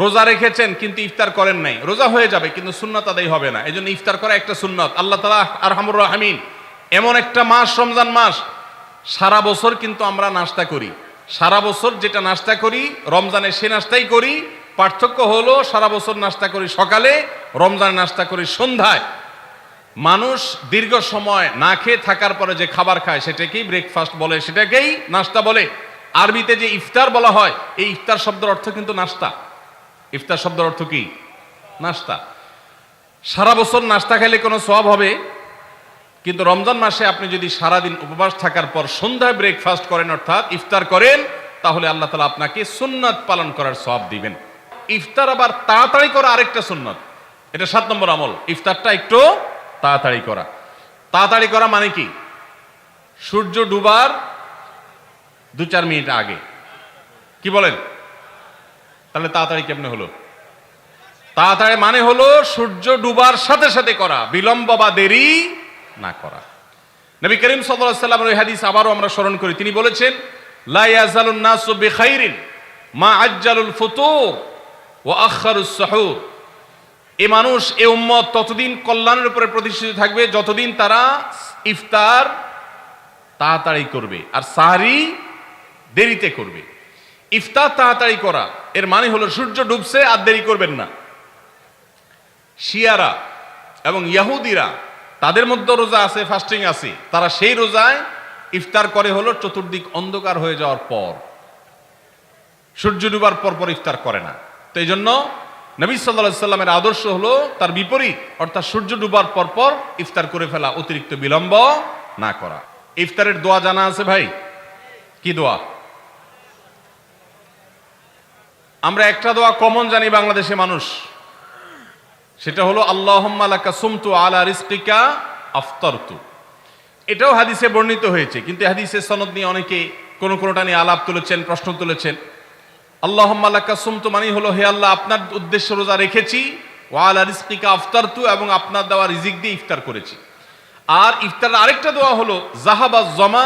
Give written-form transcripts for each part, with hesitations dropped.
রোজা রেখেছেন কিন্তু ইফতার করেন নাই, রোজা হয়ে যাবে কিন্তু সুন্নাত আদায় হবে না, এজন্য ইফতার করা একটা সুন্নাত। আল্লাহ তাআলা আরহামুর রাহিমিন, এমন একটা মাস রমজান মাস, সারা বছর কিন্তু আমরা নাস্তা করি, সারা বছর যেটা নাস্তা করি রমজানে সে নাস্তাই করি। পার্থক্য হলো সারা বছর নাস্তা করি সকালে, রমজানে নাস্তা করি সন্ধ্যায়। মানুষ দীর্ঘ সময় না খেয়ে থাকার পরে যে খাবার খায় সেটাকেই ব্রেকফাস্ট বলে, সেটাকেই নাস্তা বলে। আরবিতে যে ইফতার বলা হয়, এই ইফতার শব্দের অর্থ কিন্তু নাস্তা। ইফতার শব্দের অর্থ কি? নাস্তা। সারা বছর নাস্তা খেলে কোনো সওয়াব হবে, কিন্তু রমজান মাসে আপনি যদি সারাদিন উপবাস থাকার পর সন্ধ্যায় ব্রেকফাস্ট করেন অর্থাৎ ইফতার করেন, তাহলে আল্লাহ তাআলা আপনাকে সুন্নাত পালন করার সওয়াব দিবেন। ইফতার আবার তাড়াতাড়ি করা আরেকটা সুন্নাত, এটা 7 নম্বর আমল। ইফতারটা একটু তাড়াতাড়ি করা। তাড়াতাড়ি করা মানে কি? সূর্য ডুবার 2-4 মিনিট আগে। কি বলেন? তাহলে তাড়াতাড়ি কেমনে হলো? তাড়াতাড়ি মানে হলো সূর্য ডুবার সাথে সাথে করা, বিলম্ব বা দেরি না করা। নবী করিম সাল্লাল্লাহু আলাইহি ওয়াসাল্লামের এই হাদিস আবারও আমরা স্মরণ করি। তিনি বলেছেন, লা ইয়াজালুন নাসু বিখাইরিন মা আজ্জালুল ফুতুর ওয়া আখারুস সুহুর। এই মানুষ, এই উম্মত ততদিন কল্যাণের উপরে প্রতিষ্ঠিত থাকবে যতদিন তারা ইফতার তাড়াতাড়ি করবে আর সাহরি দেরিতে করবে। ইফতার তাড়াতাড়ি করা এর মানে হলো সূর্য ডুবছে আর দেরি করবেন না। শিয়ারা এবং ইহুদিরা, তাদের মধ্যে রোজা আছে, ফাস্টিং আছে, তারা সেই রোজায় ইফতার করে হলো চতুর্দিক অন্ধকার হয়ে যাওয়ার পর, সূর্য ডুবার পর পর ইফতার করে না। তো এই জন্য নবী সাল্লাল্লাহু আলাইহি সাল্লামের আদর্শ হলো তার বিপরীত, অর্থাৎ সূর্য ডুবার পর পর ইফতার করে ফেলা, অতিরিক্ত বিলম্ব না করা। ইফতারের দোয়া জানা আছে ভাই? কি দোয়া? আমরা একটা দোয়া কমন জানি বাংলাদেশে মানুষ, সেটা হলো আল্লাহুম্মা লাকা সুমতু আলা রিজকিকা আফতারতু। এটাও হাদিসে বর্ণিত হয়েছে, কিন্তু হাদিসের সনদ নিয়ে অনেকে কোনটা নিয়ে আলাপ তুলেছেন, প্রশ্ন তুলেছেন। আল্লাহুম্মা লাকা সুমতু মানে হলো, হে আল্লাহ, আপনার উদ্দেশ্যে রোজা রেখেছি, ওয়া আলা রিজকিকা আফতারতু, এবং আপনার দেওয়া রিজিক দিয়ে ইফতার করেছি। আর ইফতারের আরেকটা দোয়া হলো যাহাবাজ জামা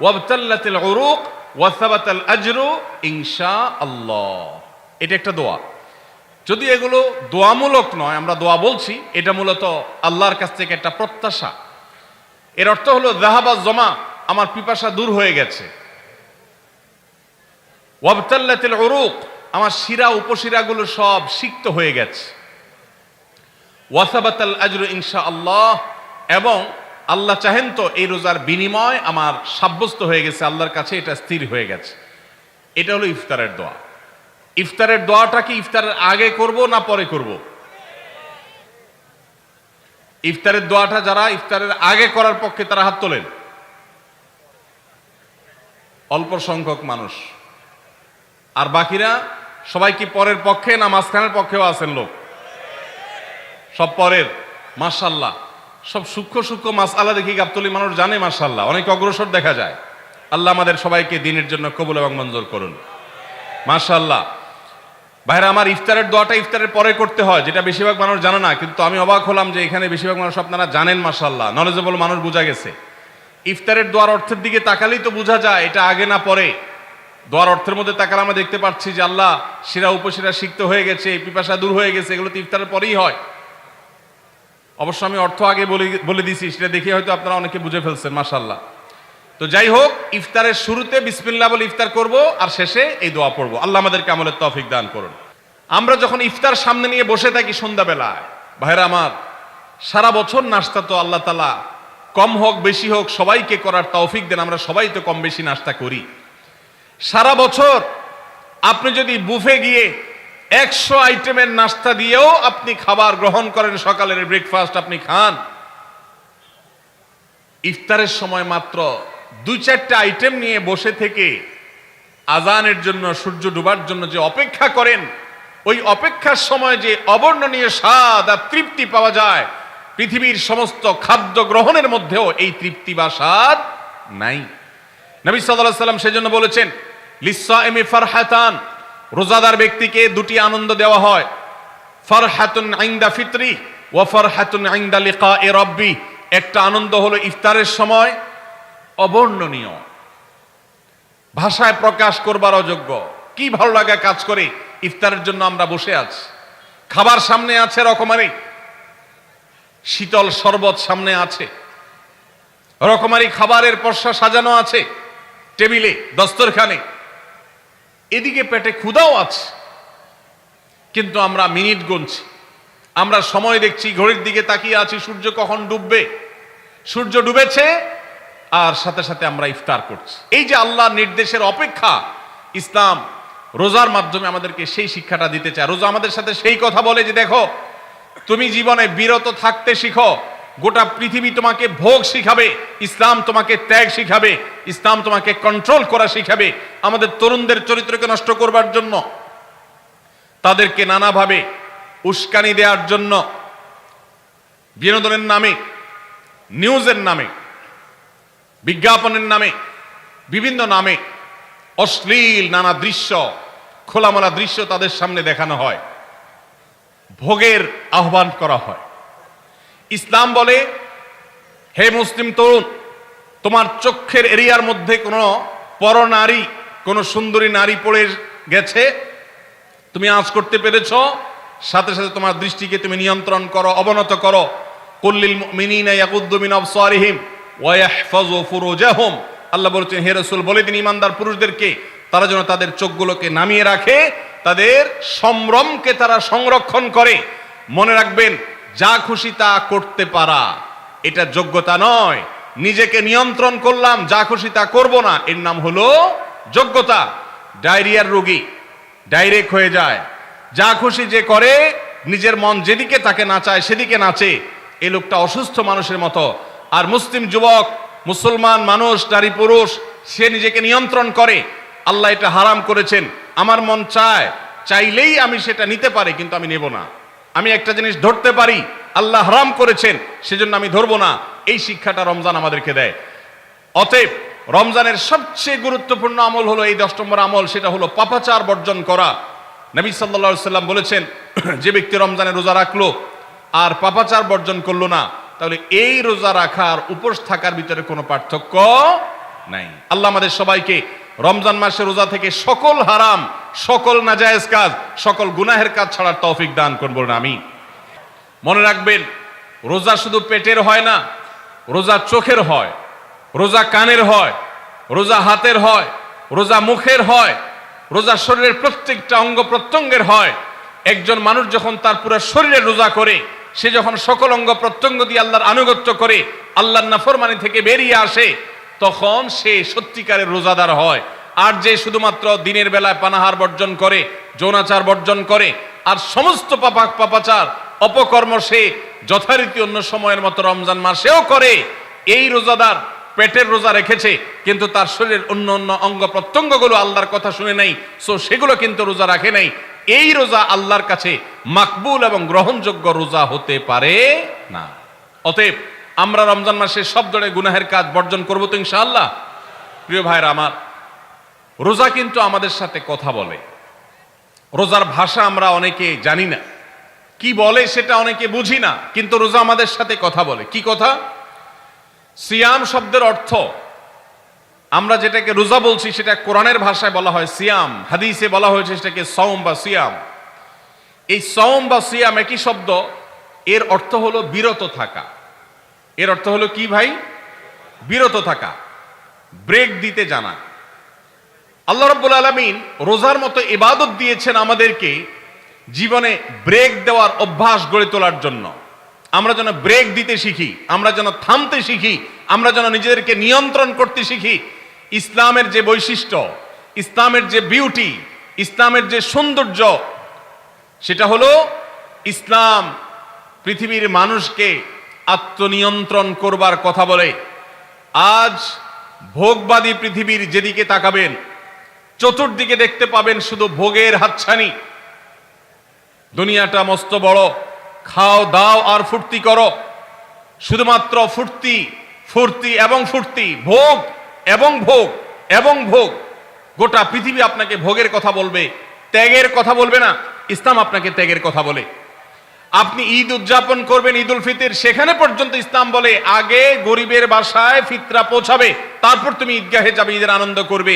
ওয়াবতাল্লাতিল উরুক ওয়া সাবাতাল আজরু ইনশাআল্লাহ। এটা একটা দোয়া। যদি এগুলো দোয়ামূলক নয়, আমরা দোয়া বলছি, এটা মূলত আল্লাহর কাছ থেকে একটা প্রত্যাশা। এর অর্থ হলো যাহাবাজ জামা, আমার পিপাসা দূর হয়ে গেছে। ওয়াবতাল্লাতিল উরুক, আমার শিরা উপশিরাগুলো সব সিক্ত হয়ে গেছে। ওয়া সাবাতাল আজরু ইনশাআল্লাহ, এবং আল্লাহ চাহেন তো এই রোজার বিনিময় আমার সাব্যস্ত হয়ে গেছে, আল্লাহর কাছে এটা স্থির হয়ে গেছে। এটা হলো ইফতারের দোয়া। ইফতারের দোয়াটা কি ইফতারের আগে করব না পরে করব? ইফতারের দোয়াটা যারা ইফতারের আগে করার পক্ষে তারা হাত তোলেন। অল্প সংখ্যক মানুষ। আর বাকিরা সবাই কি পরের পক্ষে না মাঝখানের পক্ষেও আছেন লোক? সব পরের। মাশাআল্লাহ, সব সূক্ষ্ম সূক্ষ্ম মাসআলা দেখি গাবতলী মানুষ জানে, মাশাআল্লাহ, অনেক অগ্রসর দেখা যায়। আল্লাহ আমাদের সবাইকে দ্বীনের জন্য কবুল এবং মঞ্জুর করুন, মাশাআল্লাহ। ভাইরা আমার, ইফতারের দোয়াটা ইফতারের পরে করতে হয়, যেটা বেশিরভাগ মানুষ জানে না, কিন্তু আমি অবাক হলাম যে এখানে বেশিরভাগ মানুষ আপনারা জানেন, মাশাআল্লাহ, নলেজেবল মানুষ, বোঝা গেছে। ইফতারের দোয়ার অর্থের দিকে তাকালেই তো বোঝা যায় এটা আগে না পরে। দোয়ার অর্থের মধ্যে তাকালে আমরা দেখতে পাচ্ছি যে আল্লাহ শিরা উপশিরা সিক্ত হয়ে গেছে, পিপাসা দূর হয়ে গেছে, এগুলো তো ইফতারের পরেই হয়। অবশ্য আমি অর্থ আগে বলে দিছি, সেটা দেখে হয়তো আপনারা অনেকে বুঝে ফেলছেন, মাশাআল্লাহ। তো যাই হোক, ইফতারের শুরুতে বিসমিল্লাহ বলে ইফতার করব, আর শেষে এই দোয়া পড়ব। আল্লাহ আমাদেরকে আমলের তৌফিক দান করুন। আমরা যখন ইফতার সামনে নিয়ে বসে থাকি সন্ধ্যাবেলায়, ভাইরা আমার, সারা বছর নাস্তা তো আল্লাহ তাআলা কম হোক বেশি হোক সবাইকে করার তৌফিক দেন। আমরা সবাই তো কম বেশি নাস্তা করি সারা বছর। আপনি যদি বুফে গিয়ে 100 আইটেমের নাস্তা দিয়েও আপনি খাবার গ্রহণ করেন, সকালের ব্রেকফাস্ট আপনি খান, ইফতারের সময় মাত্র 2-4টা আইটেম নিয়ে বসে থেকে আজানের জন্য, সূর্য ডুবার জন্য যে অপেক্ষা করেন, ওই অপেক্ষার সময় যে অবর্ণনীয় স্বাদ আর তৃপ্তি পাওয়া যায়, পৃথিবীর সমস্ত খাদ্য গ্রহণের মধ্যেও এই তৃপ্তি বা স্বাদ নাই। নবী সাল্লাল্লাহু আলাইহি সাল্লাম সেজন্য বলেছেন, লিসসাইমি ফারহাতান, রোজাদার ব্যক্তিকে 2টি আনন্দ দেওয়া হয়, ফারহাতুন ইনদা ফিতরি ওয়া ফারহাতুন ইনদা লিকাই রাব্বি। একটা আনন্দ হলো ইফতারের সময়, অবর্ণনীয়, ভাষায় প্রকাশ করবার অযোগ্য, কি ভালো লাগা কাজ করে ইফতারের জন্য আমরা বসে আছি, খাবার সামনে আছে রকমারি, শীতল শরবত সামনে আছে, রকমারি খাবারের পসরা সাজানো আছে টেবিলে, দস্তরখানে, এদিকে পেটে ক্ষুধাও আছে, কিন্তু আমরা মিনিট গুনছি, আমরা সময় দেখছি, ঘড়ির দিকে তাকিয়ে আছি সূর্য কখন ডুববে। সূর্য ডুবেছে আর সাথে সাথে আমরা ইফতার করছি। এই যে আল্লাহর নির্দেশের অপেক্ষা, ইসলাম রোজার মাধ্যমে আমাদেরকে সেই শিক্ষাটা দিতে চায়। রোজা আমাদের সাথে সেই কথা বলে যে দেখো, তুমি জীবনে বিরত থাকতে শিখো, গোটা পৃথিবী তোমাকে ভোগ শিখাবে, ইসলাম তোমাকে ত্যাগ শিখাবে, ইসলাম তোমাকে কন্ট্রোল করা শিখাবে। আমাদের তরুণদের চরিত্রকে নষ্ট করবার জন্য, তাদেরকে নানাভাবে উস্কানি দেওয়ার জন্য, বিনোদনের নামে, নিউজের নামে, বিজ্ঞাপনের নামে, বিভিন্ন নামে অশ্লীল নানা দৃশ্য, খোলামেলা দৃশ্য তাদের সামনে দেখানো হয়, ভোগের আহ্বান করা হয়। ইসলাম বলে, হে মুসলিম তরুণ, তোমার চোখের এরিয়ার মধ্যে কোনো পরনারী, কোনো সুন্দরী নারী পড়ে গেছে, তুমি আঁচ করতে পেরেছ, সাথে সাথে তোমার দৃষ্টিকে তুমি নিয়ন্ত্রণ করো, অবনত করো। কুল্লিল মুমিনিনা ইয়াগুদ্দু মিন আবসারিহিম ওয়া ইয়াহফাযু ফুরুজাহুম, আল্লাহ বলেছেন হে রাসূল বলে দিন ঈমানদার পুরুষদেরকে তারা যেন তাদের চোখগুলোকে নামিয়ে রাখে, তাদের সম্ভ্রমকে তারা সংরক্ষণ করে। মনে রাখবেন, যা খুশি তা করতে পারা এটা যোগ্যতা নয়। নিজেকে নিয়ন্ত্রণ করলাম, যা খুশি তা করব না, এর নাম হলো যোগ্যতা। ডায়রিয়ার রোগী ডাইরেক্ট হয়ে যায়, যা খুশি যে করে, নিজের মন যেদিকে তাকে নাচায় সেদিকে নাচে, এই লোকটা অসুস্থ মানুষের মতো। আর মুসলিম যুবক, মুসলমান মানুষ, নারী পুরুষ, সে নিজেকে নিয়ন্ত্রণ করে। আল্লাহ এটা হারাম করেছেন, আমার মন চায়, চাইলেই আমি সেটা নিতে পারি, কিন্তু আমি নেব না। আমি একটা জিনিস ধরতে পারি, আল্লাহ হারাম করেছেন, সেজন্য আমি ধরবো না। এই শিক্ষাটা রমজান আমাদেরকে দেয়। অতএব রমজানের সবচেয়ে গুরুত্বপূর্ণ আমল হলো এই 10 নম্বর আমল, সেটা হলো পাপাচার বর্জন করা। নবী সাল্লাল্লাহু আলাইহি সাল্লাম বলেছেন, যে ব্যক্তি রমজানে রোজা রাখলো আর পাপাচার বর্জন করলো না, তাহলে এই রোজা রাখার উপোস থাকার ভিতরে কোনো পার্থক্য নাই। আল্লাহ আমাদের সবাইকে রমজান মাসে রোজা থেকে সকল হারাম, সকল নাজায়েজ কাজ, সকল গুনাহের কাজ ছাড়ার তৌফিক দান করুন, বলুন আমিন। মনে রাখবেন, রোজা শুধু পেটের হয় না, রোজা চোখের হয়, রোজা কানের হয়, রোজা হাতের হয়, রোজা মুখের হয়, রোজা শরীরের প্রত্যেকটা অঙ্গ প্রত্যঙ্গের হয়। একজন মানুষ যখন তার পুরো শরীরে রোজা করে, সে যখন সকল অঙ্গ প্রত্যঙ্গ দিয়ে আল্লাহর আনুগত্য করে, আল্লাহর নাফরমানি থেকে বেরিয়ে আসে, তখন সে সত্যিকারের রোজাদার হয়। আর যে শুধুমাত্র দিনের বেলায় পানাহার বর্জন করে, যৌনাচার বর্জন করে, আর সমস্ত পাপাচার অপকর্ম সে যথারীতি অন্য সময়ের মতো রমজান মাসেও করে, এই রোজাদার পেটের রোজা রেখেছে, কিন্তু তার শরীরের অন্য অন্য অঙ্গ প্রত্যঙ্গগুলো আল্লাহর কথা শুনে নাই, সো সেগুলো কিন্তু রোজা রাখে নাই। এই রোজা আল্লাহর কাছে মাকবুল এবং গ্রহণযোগ্য রোজা হতে পারে না। অতএব আমরা রমজান মাসে সব ধরনের গুনাহের কাজ বর্জন করবো তো ইনশাআল্লাহ। প্রিয় ভাইরা আমার, রোজা কিন্তু আমাদের সাথে কথা বলে। রোজার ভাষা আমরা অনেকে জানি না, কি বলে সেটা অনেকে বুঝি না, কিন্তু রোজা আমাদের সাথে কথা বলে। কি কথা? সিয়াম শব্দের অর্থ, আমরা যেটাকে রোজা বলছি সেটা কোরআনের ভাষায় বলা হয় সিয়াম, হাদিসে বলা হয়েছে সেটাকে সওম বা সিয়াম। এই সওম বা সিয়াম একই শব্দ, এর অর্থ হলো বিরত থাকা। এর অর্থ হলো কি ভাই? বিরত থাকা, ব্রেক দিতে জানা। আল্লাহ রাব্বুল আলামিন রোজার মতো ইবাদত দিয়েছেন আমাদেরকে জীবনে ব্রেক দেওয়ার অভ্যাস গড়ে তোলার জন্য। আমরা যেন ব্রেক দিতে শিখি, আমরা যেন থামতে শিখি, আমরা যেন নিজেদেরকে নিয়ন্ত্রণ করতে শিখি। ইসলামের যে বৈশিষ্ট্য, ইসলামের যে বিউটি, ইসলামের যে সৌন্দর্য, সেটা হলো ইসলাম পৃথিবীর মানুষকে আত্মনিয়ন্ত্রণ করবার কথা বলে। আজ ভোগবাদী পৃথিবীর যেদিকে তাকাবেন, চতুর্দিকে দেখতে পাবেন শুধু ভোগের হাতছানি। দুনিয়াটা মস্ত বড়, খাও দাও আর ফুর্তি করো, শুধুমাত্র ফুর্তি ফুর্তি এবং ফুর্তি, ভোগ এবং ভোগ এবং ভোগ। গোটা পৃথিবী আপনাকে ভোগের কথা বলবে, ত্যাগের কথা বলবে না। ইসলাম আপনাকে ত্যাগের কথা বলে। আপনি ঈদ উদযাপন করবেন, ঈদ উল ফিতর, সেখানে পর্যন্ত ইসলাম বলে আগে গরিবের বাসায় ফিতরা পৌঁছাবে, তারপর তুমি ঈদগাহে যাবে, ঈদের আনন্দ করবে।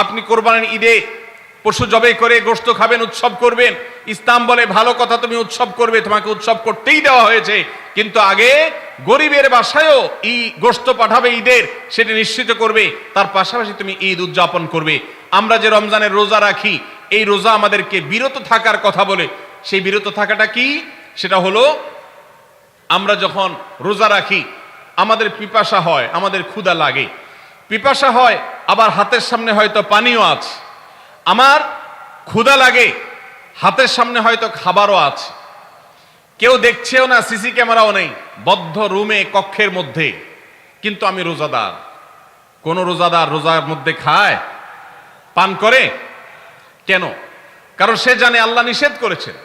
আপনি কোরবানির ঈদে পশু জবাই করে গোশত খাবেন, উৎসব করবেন। ইসলাম বলে ভালো কথা, তুমি উৎসব করবে, তোমাকে উৎসব করতেই দেওয়া হয়েছে, কিন্তু আগে গরিবের বাসায়ও গোশত পাঠাবে ঈদের, সেটা নিশ্চিত করবে, তার পাশাপাশি তুমি ঈদ উদযাপন করবে। আমরা যে রমজানের রোজা রাখি, এই রোজা আমাদেরকে বিরত থাকার কথা বলে। সেই বিরত থাকাটা কি? সেটা হলো আমরা যখন রোজা রাখি আমাদের পিপাসা হয়, আমাদের ক্ষুধা লাগে, পিপাসা হয়, আবার হাতের সামনে হয়তো পানিও আছে, আমার ক্ষুধা লাগে, হাতের সামনে হয়তো খাবারও আছে, কেউ দেখছেও না, সিসি ক্যামেরাও নেই, বদ্ধ রুমে কক্ষের মধ্যে, কিন্তু আমি রোজাদার। কোন রোজাদার রোজার মধ্যে পান করে? কেন? কারণ সে জানে আল্লাহ নিষেধ করেছেন।